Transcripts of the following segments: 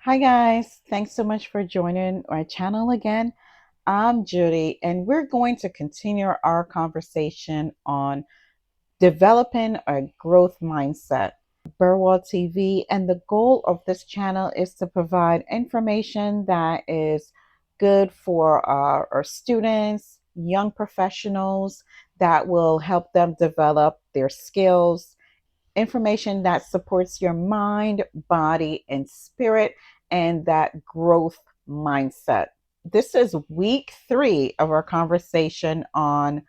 Hi guys, thanks so much for joining our channel again. I'm Judy, and we're going to continue our conversation on developing a growth mindset. Burwell TV, and the goal of this channel is to provide information that is good for our students, young professionals, that will help them develop their skills, information that supports your mind, body, and spirit, and that growth mindset. This is week 3 of our conversation on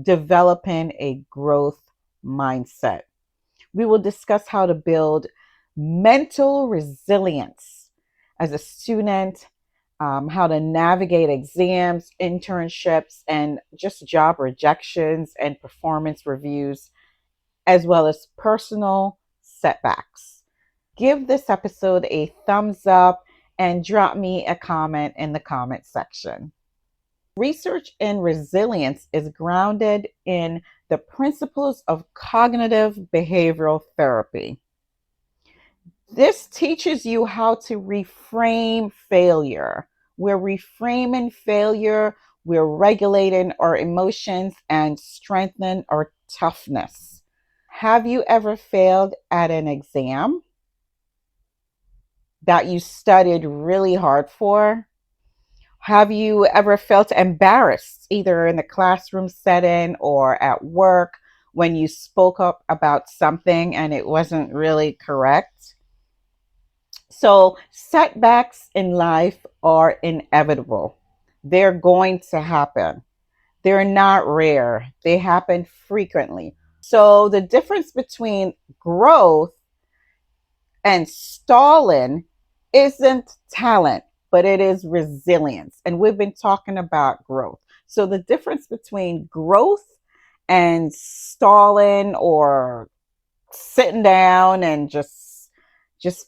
developing a growth mindset. We will discuss how to build mental resilience as a student, how to navigate exams, internships, and just job rejections and performance reviews, as well as personal setbacks. Give this episode a thumbs up and drop me a comment in the comment section. Research in resilience is grounded in the principles of cognitive behavioral therapy. This teaches you how to reframe failure. We're reframing failure, we're regulating our emotions and strengthening our toughness. Have you ever failed at an exam that you studied really hard for? Have you ever felt embarrassed, either in the classroom setting or at work, when you spoke up about something and it wasn't really correct? So, setbacks in life are inevitable. They're going to happen. They're not rare, they happen frequently. So, the difference between growth and stalling isn't talent, but it is resilience. And we've been talking about growth. So the difference between growth and stalling or sitting down and just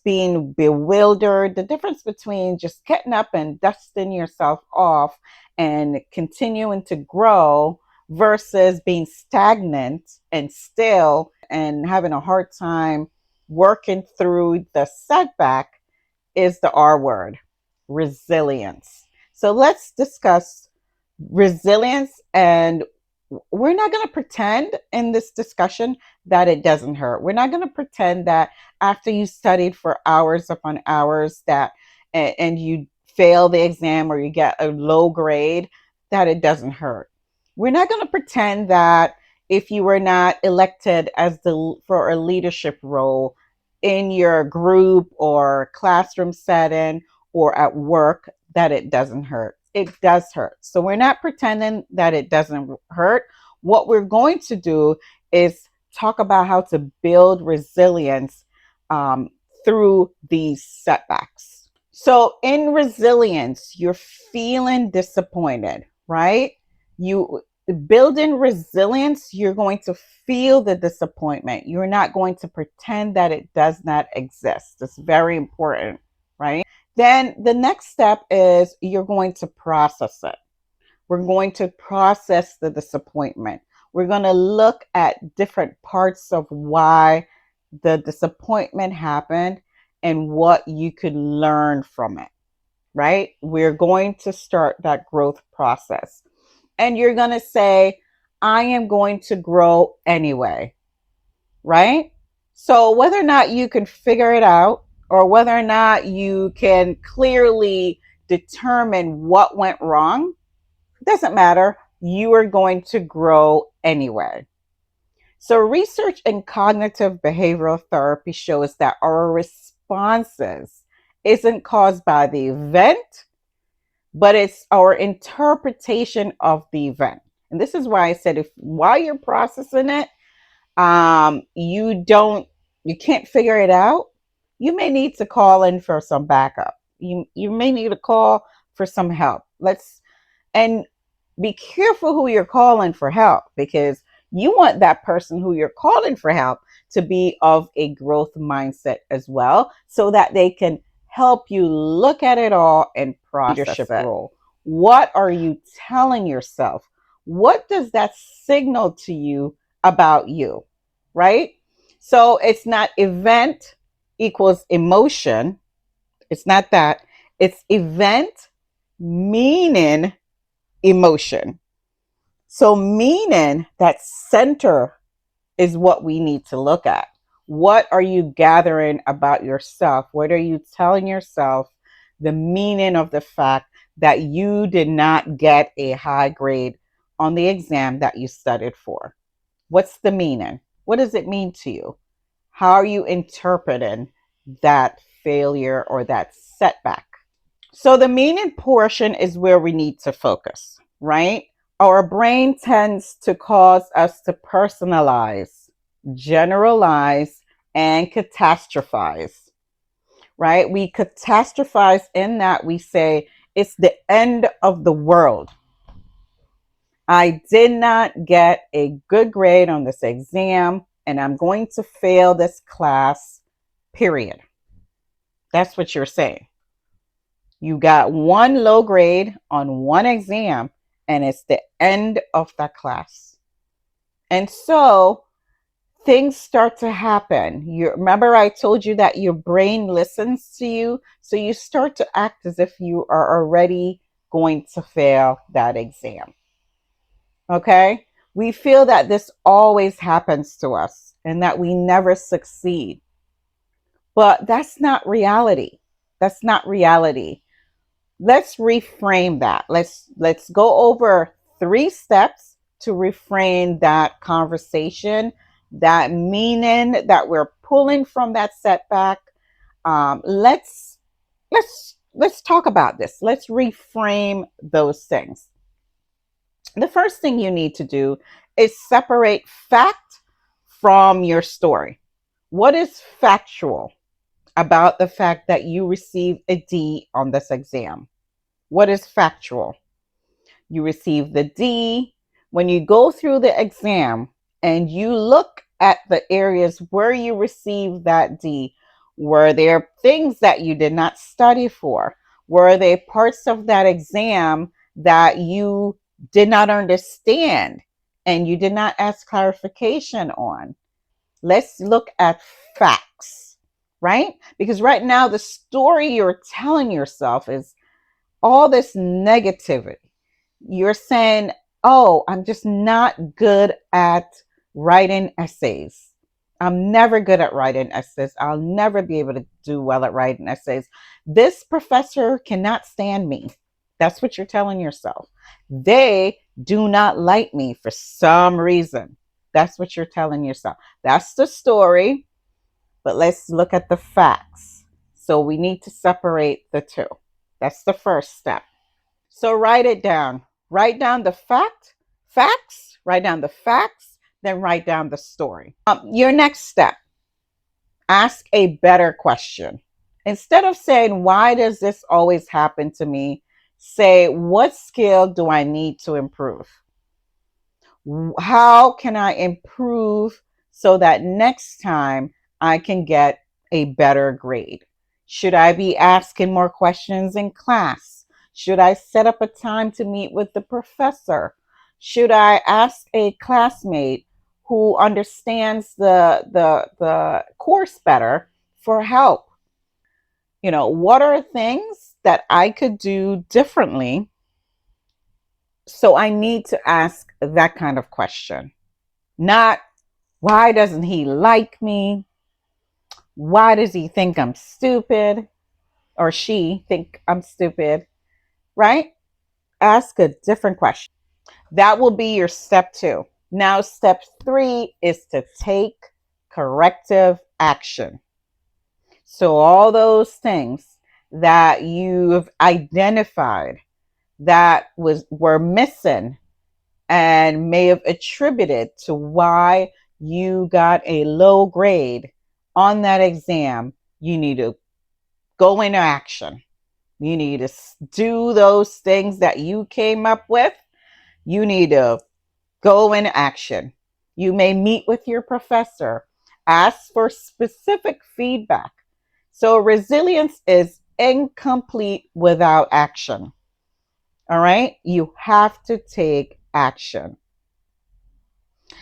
being bewildered, the difference between just getting up and dusting yourself off and continuing to grow versus being stagnant and still and having a hard time working through the setback is the R word, resilience. So let's discuss resilience, and we're not going to pretend in this discussion that it doesn't hurt. We're not going to pretend that after you studied for hours upon hours that and you fail the exam or you get a low grade that it doesn't hurt. We're not going to pretend that if you were not elected as the for a leadership role in your group or classroom setting or at work that it doesn't hurt. It does hurt. So we're not pretending that it doesn't hurt. What we're going to do is talk about how to build resilience through these setbacks. So in resilience, you're feeling disappointed, right? You building resilience, you're going to feel the disappointment. You're not going to pretend that it does not exist. It's very important, right? Then the next step is you're going to process it. We're going to process the disappointment. We're going to look at different parts of why the disappointment happened and what you could learn from it, right? We're going to start that growth process. And you're going to say, I am going to grow anyway, right? So whether or not you can figure it out or whether or not you can clearly determine what went wrong, doesn't matter. You are going to grow anyway. So research in cognitive behavioral therapy shows that our responses isn't caused by the event, but it's our interpretation of the event. And this is why I said if while you're processing it, you can't figure it out, you may need to call in for some backup. You may need to call for some help. And be careful who you're calling for help, because you want that person who you're calling for help to be of a growth mindset as well, so that they can help you look at it all and process it. Role. What are you telling yourself? What does that signal to you about you? Right? So it's not event equals emotion. It's not that. It's event, meaning, emotion. So, meaning, that center is what we need to look at. What are you gathering about yourself? What are you telling yourself the meaning of the fact that you did not get a high grade on the exam that you studied for? What's the meaning? What does it mean to you? How are you interpreting that failure or that setback? So, the meaning portion is where we need to focus, right? Our brain tends to cause us to personalize, generalize, and catastrophize, right? We catastrophize in that we say, it's the end of the world. I did not get a good grade on this exam, and I'm going to fail this class, period. That's what you're saying. You got one low grade on one exam, and it's the end of that class. And so things start to happen. You remember I told you that your brain listens to you, so you start to act as if you are already going to fail that exam. Okay? We feel that this always happens to us and that we never succeed. But that's not reality. That's not reality. Let's reframe that. Let's go over 3 steps to reframe that conversation, that meaning that we're pulling from that setback. Let's talk about this. Let's reframe those things. The first thing you need to do is separate fact from your story. What is factual about the fact that you received a D on this exam? What is factual? You receive the D. When you go through the exam and you look at the areas where you received that D, were there things that you did not study for? Were there parts of that exam that you did not understand and you did not ask clarification on? Let's look at facts, right? Because right now, the story you're telling yourself is all this negativity. You're saying, oh, I'm just not good at writing essays. I'm never good at writing essays. I'll never be able to do well at writing essays. This professor cannot stand me. That's what you're telling yourself. They do not like me for some reason. That's what you're telling yourself. That's the story. But let's look at the facts. So we need to separate the two. That's the first step. So write it down. Write down the facts, write down the facts, then write down the story. Your next step, ask a better question. Instead of saying, why does this always happen to me? Say, what skill do I need to improve? How can I improve so that next time I can get a better grade? Should I be asking more questions in class? Should I set up a time to meet with the professor? Should I ask a classmate who understands the course better for help? What are things that I could do differently? So I need to ask that kind of question. Not, why doesn't he like me? Why does he think I'm stupid? Or she think I'm stupid, right? Ask a different question. That will be your step 2. Now, step 3 is to take corrective action. So all those things that you've identified that were missing and may have attributed to why you got a low grade on that exam, you need to go into action. You need to do those things that you came up with. You need to go into action. You may meet with your professor, ask for specific feedback. So resilience is incomplete without action. All right? You have to take action.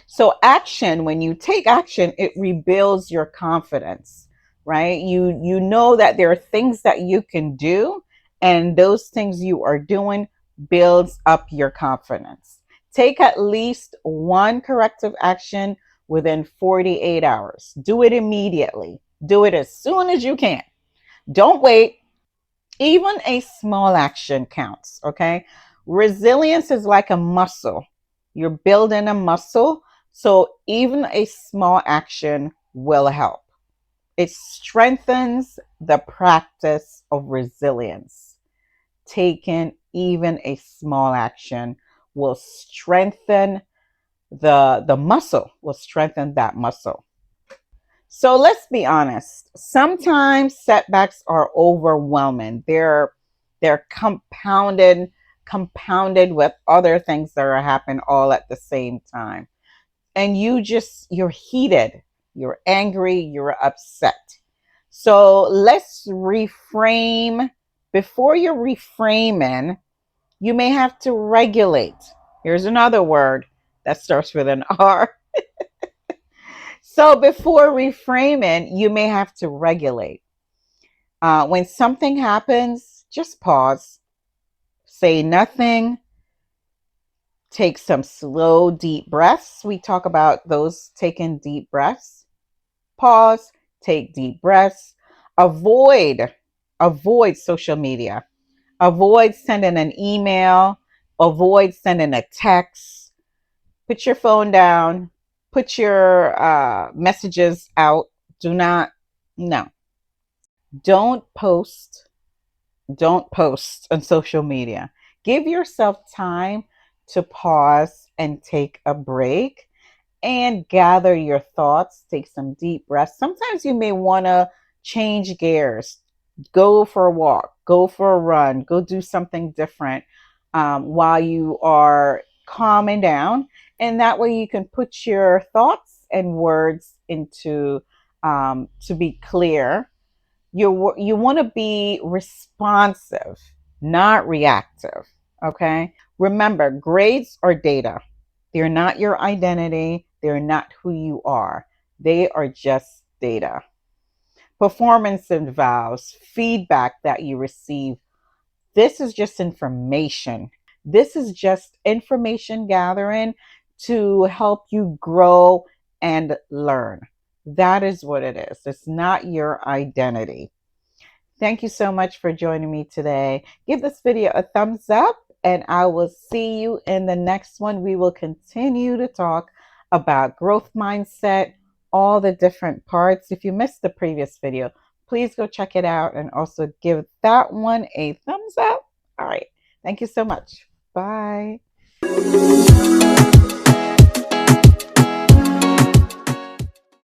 So action, when you take action, it rebuilds your confidence, right? You know that there are things that you can do, and those things you are doing builds up your confidence. Take at least one corrective action within 48 hours. Do it immediately. Do it as soon as you can. Don't wait. Even a small action counts, okay? Resilience is like a muscle. You're building a muscle, so even a small action will help. It strengthens the practice of resilience. Taking even a small action will strengthen the muscle, will strengthen that muscle. So let's be honest. Sometimes setbacks are overwhelming. They're compounded with other things that are happening all at the same time. And you're heated, you're angry, you're upset. So let's reframe. Before you're reframing, you may have to regulate. Here's another word that starts with an R. So before reframing, you may have to regulate. When something happens, just pause, say nothing, take some slow, deep breaths. We talk about those taking deep breaths. Pause, take deep breaths. Avoid, avoid social media. Avoid sending an email. Avoid sending a text. Put your phone down. Put your messages out. Do not, no. Don't post. Don't post on social media. Give yourself time to pause and take a break and gather your thoughts. Take some deep breaths. Sometimes you may want to change gears, go for a walk, go for a run, go do something different while you are calming down. And that way you can put your thoughts and words into to be clear. You want to be responsive, not reactive. Okay. Remember, grades are data. They're not your identity. They're not who you are. They are just data. Performance and vows, feedback that you receive. This is just information. This is just information gathering to help you grow and learn. That is what it is. It's not your identity. Thank you so much for joining me today. Give this video a thumbs up, and I will see you in the next one. We will continue to talk about growth mindset, all the different parts. If you missed the previous video, please go check it out and also give that one a thumbs up. All right. Thank you so much. Bye.